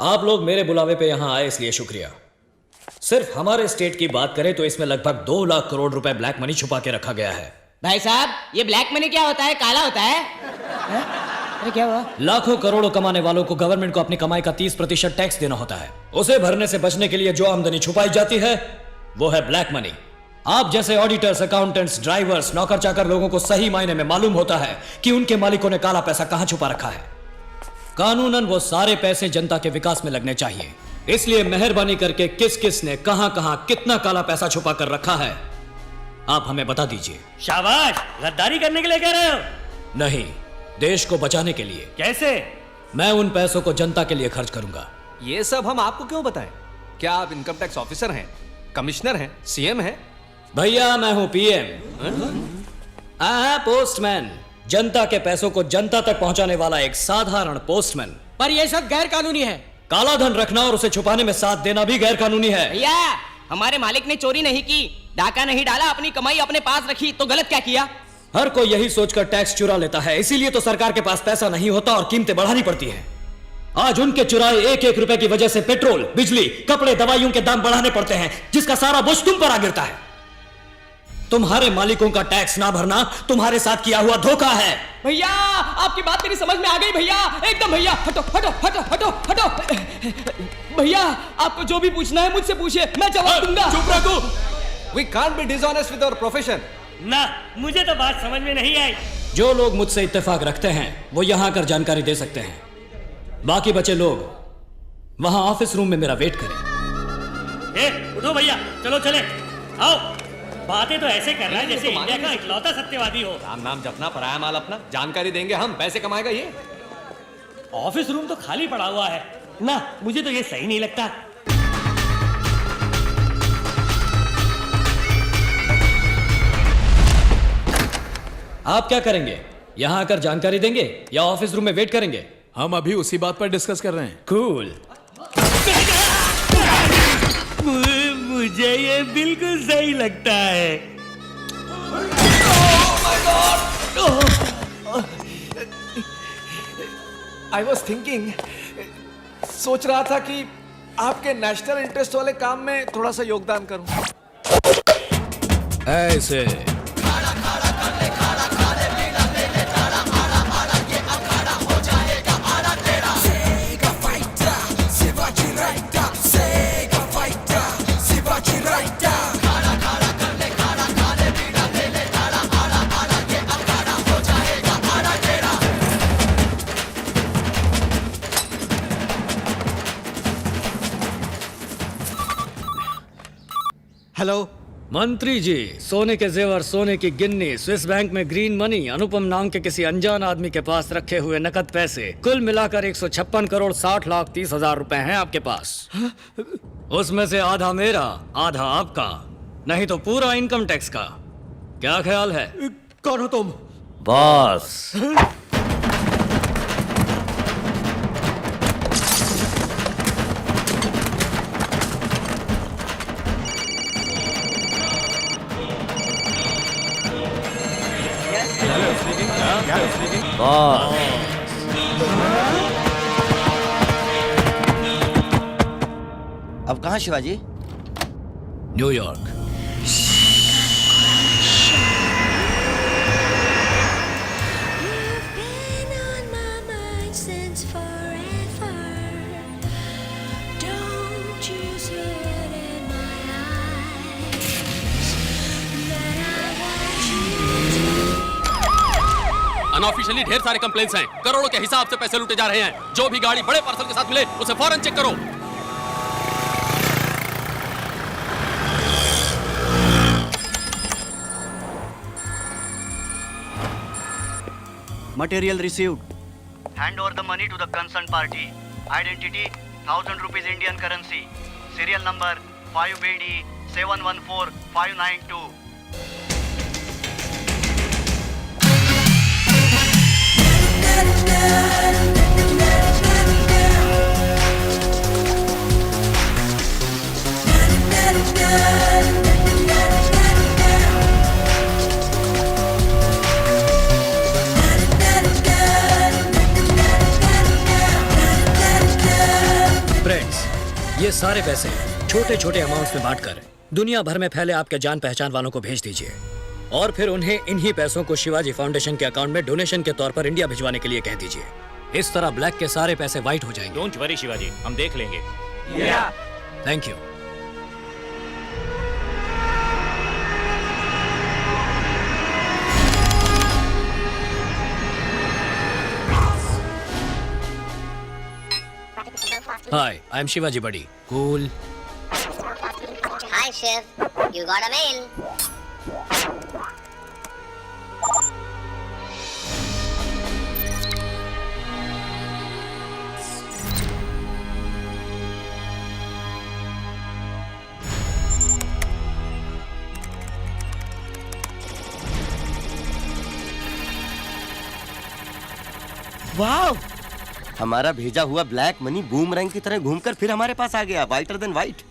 आप लोग मेरे बुलावे पे यहाँ आए इसलिए शुक्रिया। सिर्फ हमारे स्टेट की बात करें तो इसमें लगभग 2 लाख करोड़ रुपए ब्लैक मनी छुपा के रखा गया है। भाई साहब, ये ब्लैक मनी क्या होता है? काला होता है? अरे क्या हुआ? लाखों करोड़ों कमाने वालों को गवर्नमेंट को अपनी कमाई का 30% टैक्स देना होता है। उसे भरने से बचने के लिए जो आमदनी छुपाई जाती है वो है ब्लैक मनी। आप जैसे ऑडिटर्स, अकाउंटेंट्स, ड्राइवर्स, नौकर चाकर लोगों को सही मायने में मालूम होता है कि उनके मालिकों ने काला पैसा कहां छुपा रखा है। कानूनन वो सारे पैसे जनता के विकास में लगने चाहिए। इसलिए मेहरबानी करके किस किस ने कहां कहां कितना काला पैसा छुपा कर रखा है आप हमें बता दीजिए। शाबाश, गद्दारी करने के लिए कह रहे हो? नहीं, देश को बचाने के लिए। कैसे? मैं उन पैसों को जनता के लिए खर्च करूंगा। ये सब हम आपको क्यों बताएं? क्या आप इनकम टैक्स ऑफिसर हैं, कमिश्नर हैं, सीएम हैं? भैया मैं हूं पीएम, पोस्टमैन, जनता के पैसों को जनता तक पहुंचाने वाला एक साधारण पोस्टमैन। पर ये सब गैर कानूनी है। काला धन रखना और उसे छुपाने में साथ देना भी गैर कानूनी है। भैया, हमारे मालिक ने चोरी नहीं की, डाका नहीं डाला, अपनी कमाई अपने पास रखी, तो गलत क्या किया? हर कोई यही सोचकर टैक्स चुरा लेता है, इसीलिए तो सरकार के पास पैसा नहीं होता और कीमतें बढ़ानी पड़ती हैं। आज उनके चुराए एक एक रुपए की वजह से पेट्रोल, बिजली, कपड़े, दवाइयों के दाम बढ़ाने पड़ते हैं, जिसका सारा बोझ तुम पर आ गिरता है। तुम्हारे मालिकों का टैक्स ना भरना तुम्हारे साथ किया हुआ धोखा है। भैया, आपकी बात मेरी समझ में आ गई भैया, एकदम। भैया हटो हटो हटो हटो हटो। भैया, आपको जो भी पूछना है मुझसे पूछिए, मैं जवाब दूंगा। चुप रहो। We can't be dishonest with our profession. ना, मुझे तो बात समझ में नहीं आई। जो लोग मुझसे इत्तेफाक रखते हैं वो यहां आकर जानकारी दे सकते हैं। बाकी बचे लोग वहां ऑफिस रूम में मेरा वेट करें। उठो भैया, चलो चले, आओ। बातें तो ऐसे कर रहा है जैसे इंडिया का इकलौता सत्यवादी हो। राम नाम जपना, पराया माल अपना। जानकारी देंगे हम, पैसे कमाएगा ये। ऑफिस रूम तो खाली पड़ा हुआ है ना, मुझे तो ये सही नहीं लगता। आप क्या करेंगे? यहां आकर जानकारी देंगे या ऑफिस रूम में वेट करेंगे? हम अभी उसी बात पर डिस्कस कर रहे हैं। कूल। मुझे ये बिल्कुल सही लगता है। I was thinking, सोच रहा था कि आपके नेशनल इंटरेस्ट वाले काम में थोड़ा सा योगदान करूं। ऐसे हेलो मंत्री जी, सोने के जेवर, सोने की गिन्नी, स्विस बैंक में ग्रीन मनी, अनुपम नाम के किसी अनजान आदमी के पास रखे हुए नकद पैसे, कुल मिलाकर 156 करोड़ 60 लाख 30 हजार रुपए हैं आपके पास। उसमें से आधा मेरा, आधा आपका, नहीं तो पूरा इनकम टैक्स का। क्या ख्याल है? कौन हो तुम? बॉस। अब कहाँ शिवाजी? न्यूयॉर्क। अनऑफिशियली ढेर सारे कंप्लेंट्स हैं। करोड़ों के हिसाब से पैसे लूटे जा रहे हैं। जो भी गाड़ी बड़े पार्सल के साथ मिले उसे फौरन चेक करो। Material received. Hand over the money to the concerned party. Identity 1000 rupees Indian currency. Serial number 5BD 714592. ये सारे पैसे छोटे छोटे अमाउंट्स में बांटकर दुनिया भर में फैले आपके जान पहचान वालों को भेज दीजिए और फिर उन्हें इन्हीं पैसों को शिवाजी फाउंडेशन के अकाउंट में डोनेशन के तौर पर इंडिया भिजवाने के लिए कह दीजिए। इस तरह ब्लैक के सारे पैसे व्हाइट हो जाएंगे। डोंट वरी शिवाजी, हम देख लेंगे। Thank you. Hi, I'm Shivaji Buddy. Cool. Hi, Shiv. You got a mail. वाह! हमारा भेजा हुआ ब्लैक मनी बूमरैंग की तरह घूमकर फिर हमारे पास आ गया, वाइटर देन वाइट।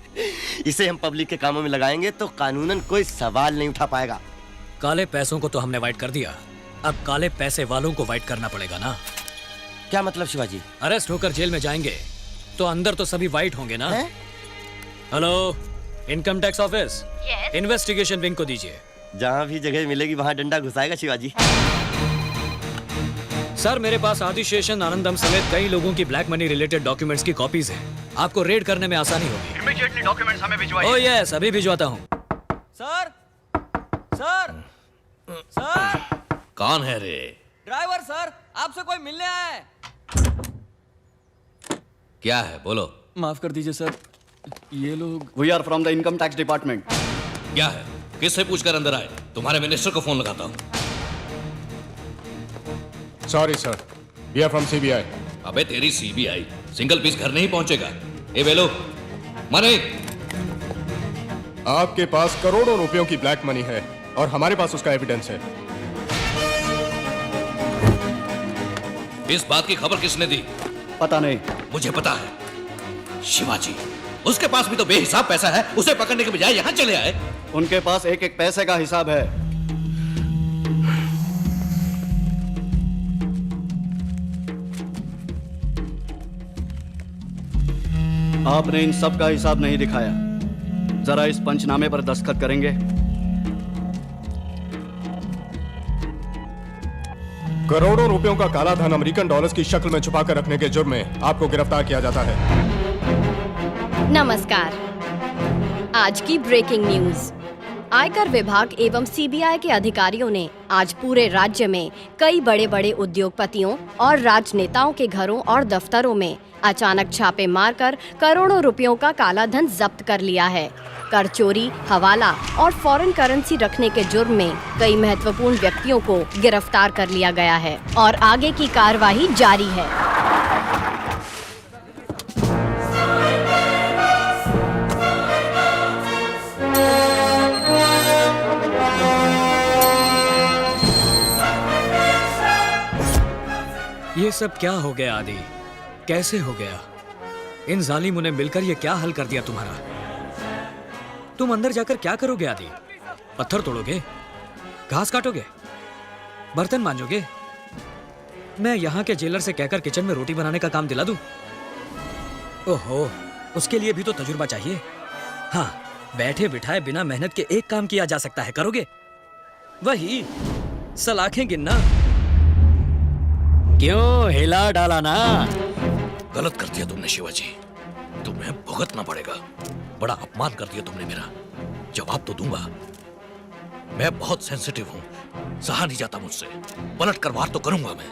इसे हम पब्लिक के कामों में लगाएंगे तो कानूनन कोई सवाल नहीं उठा पाएगा। काले पैसों को तो हमने वाइट कर दिया, अब काले पैसे वालों को वाइट करना पड़ेगा ना। क्या मतलब शिवाजी? अरेस्ट होकर जेल में जाएंगे तो अंदर तो सभी वाइट होंगे ना। Hello, income tax office. Investigation wing को दीजिए। जहाँ भी जगह मिलेगी वहाँ डंडा घुसाएगा शिवाजी। सर, मेरे पास आदिशेषन आनंदम समेत कई लोगों की ब्लैक मनी रिलेटेड डॉक्यूमेंट्स की कॉपीज हैं। आपको रेड करने में आसानी होगी। इमीडिएटली डॉक्यूमेंट्स हमें भिजवाइए। ओह यस, अभी भिजवाता हूँ। सर सर सर, कौन है रे? ड्राइवर सर, आपसे कोई मिलने आया है। क्या है, बोलो। माफ कर दीजिए सर, ये लोग। We are from the income tax department. क्या है, किससे पूछकर अंदर आए? तुम्हारे मिनिस्टर को फोन लगाता हूँ। Sorry sir, we are from CBI. अबे तेरी सीबीआई सिंगल पीस घर नहीं पहुंचेगा। ए बेलो, मनी। आपके पास करोड़ों रुपयों की ब्लैक मनी है और हमारे पास उसका एविडेंस है। इस बात की खबर किसने दी? पता नहीं। मुझे पता है, शिवाजी। उसके पास भी तो बेहिसाब पैसा है, उसे पकड़ने के बजाय यहाँ चले आए। उनके पास एक एक पैसे का हिसाब है। आपने इन सब का हिसाब नहीं दिखाया। जरा इस पंचनामे पर दस्तखत करेंगे? करोड़ों रुपयों का काला धन अमेरिकन डॉलर्स की शक्ल में छुपाकर रखने के जुर्म में आपको गिरफ्तार किया जाता है। नमस्कार। आज की ब्रेकिंग न्यूज। आयकर विभाग एवं सीबीआई के अधिकारियों ने आज पूरे राज्य में कई बड़े बड़े उद्योगपतियों और राजनेताओं के घरों और दफ्तरों में अचानक छापे मारकर करोड़ों रुपयों का काला धन जब्त कर लिया है। कर चोरी, हवाला और फॉरेन करेंसी रखने के जुर्म में कई महत्वपूर्ण व्यक्तियों को गिरफ्तार कर लिया गया है और आगे की कार्रवाई जारी है। ये सब क्या हो गया आदि? कैसे हो गया? इन जालिमों ने मिलकर ये क्या हल कर दिया तुम्हारा? तुम अंदर जाकर क्या करोगे आदि? पत्थर तोड़ोगे? घास काटोगे? बर्तन मांजोगे? मैं यहाँ के जेलर से कहकर किचन में रोटी बनाने का काम दिला दूं? ओहो, उसके लिए भी तो तजुर्बा चाहिए। हाँ, बैठे बिठाए बिना मेहनत के एक काम किया जा सकता है, करोगे? वही सलाखें गिनना। क्यों हिला डाला ना? गलत कर दिया तुमने शिवाजी, तुम्हें भुगतना पड़ेगा। बड़ा अपमान कर दिया तुमने मेरा। जवाब तो दूंगा। मैं बहुत सेंसिटिव हूँ, सहा नहीं जाता मुझसे। पलट कर वार तो करूंगा मैं।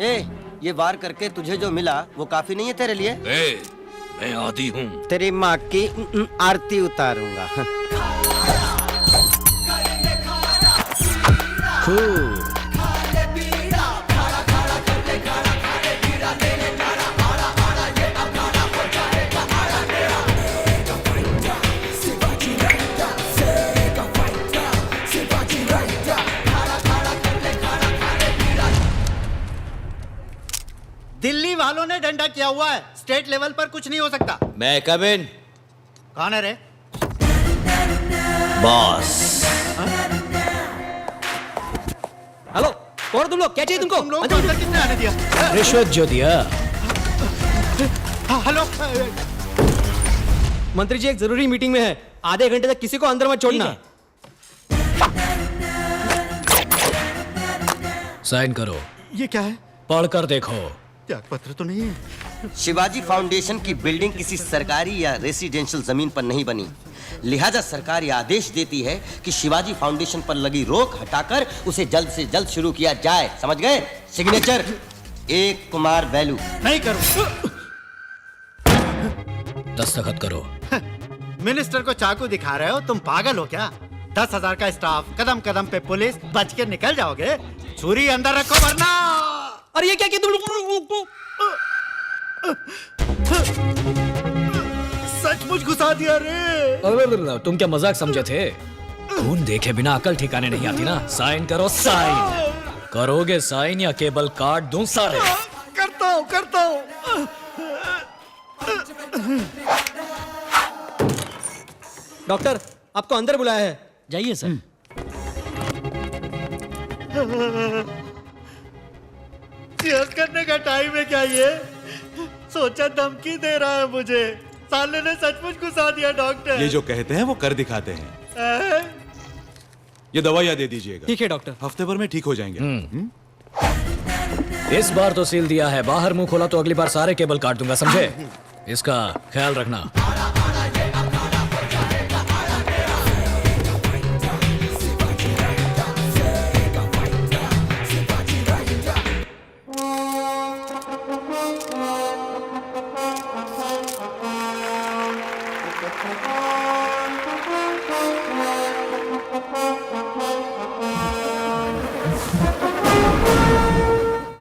ये वार करके तुझे जो मिला वो काफी नहीं है तेरे लिए? मैं आदी हूँ। तेरी माँ की आरती उतारूंगा। दिल्ली वालों ने डंडा किया हुआ है, स्टेट लेवल पर कुछ नहीं हो सकता। मैं कम इन। कौन है रे? बॉस। हेलो, कौन तुम लोग? क्या चाहिए तुमको? तुम लोग को अंदर किसने आने दिया? रिश्वत जो दिया। हेलो, मंत्री जी एक जरूरी मीटिंग में है, आधे घंटे तक किसी को अंदर मत छोड़ना। साइन करो। ये क्या है? पढ़कर देखो। त्याग पत्र तो नहीं है। शिवाजी फाउंडेशन की बिल्डिंग किसी सरकारी या रेसिडेंशियल जमीन पर नहीं बनी, लिहाजा सरकार यह आदेश देती है कि शिवाजी फाउंडेशन पर लगी रोक हटाकर उसे जल्द से जल्द शुरू किया जाए। समझ गए? सिग्नेचर एक कुमार वैलू। नहीं करूं। दस्तखत करो। मिनिस्टर को चाकू दिखा रहे हो? तुम पागल हो क्या? 10,000 का स्टाफ, कदम कदम पे पुलिस, बच के निकल जाओगे? छुरी अंदर रखो वरना। अरे ये क्या किया तुम? सचमुच घुसा दिया रे। अरे तुम क्या मजाक समझे थे? खून देखे बिना अकल ठिकाने नहीं आती ना। साइन करो, साइन। करोगे साइन या केबल काट दूं सारे? करता हूँ। डॉक्टर आपको अंदर बुलाया है। जाइए सर। चेयर करने का टाइम है क्या ये? सोचा धमकी दे रहा है मुझे। साले ने सचमुच घुसा दिया डॉक्टर। ये जो कहते हैं वो कर दिखाते हैं। ये दवाइयाँ दे दीजिएगा। ठीक है डॉक्टर। हफ्ते भर में ठीक हो जाएंगे। इस बार तो सील दिया है, बाहर मुंह खोला तो अगली बार सारे केबल काट दूंगा, समझे? इसका ख्याल रखना।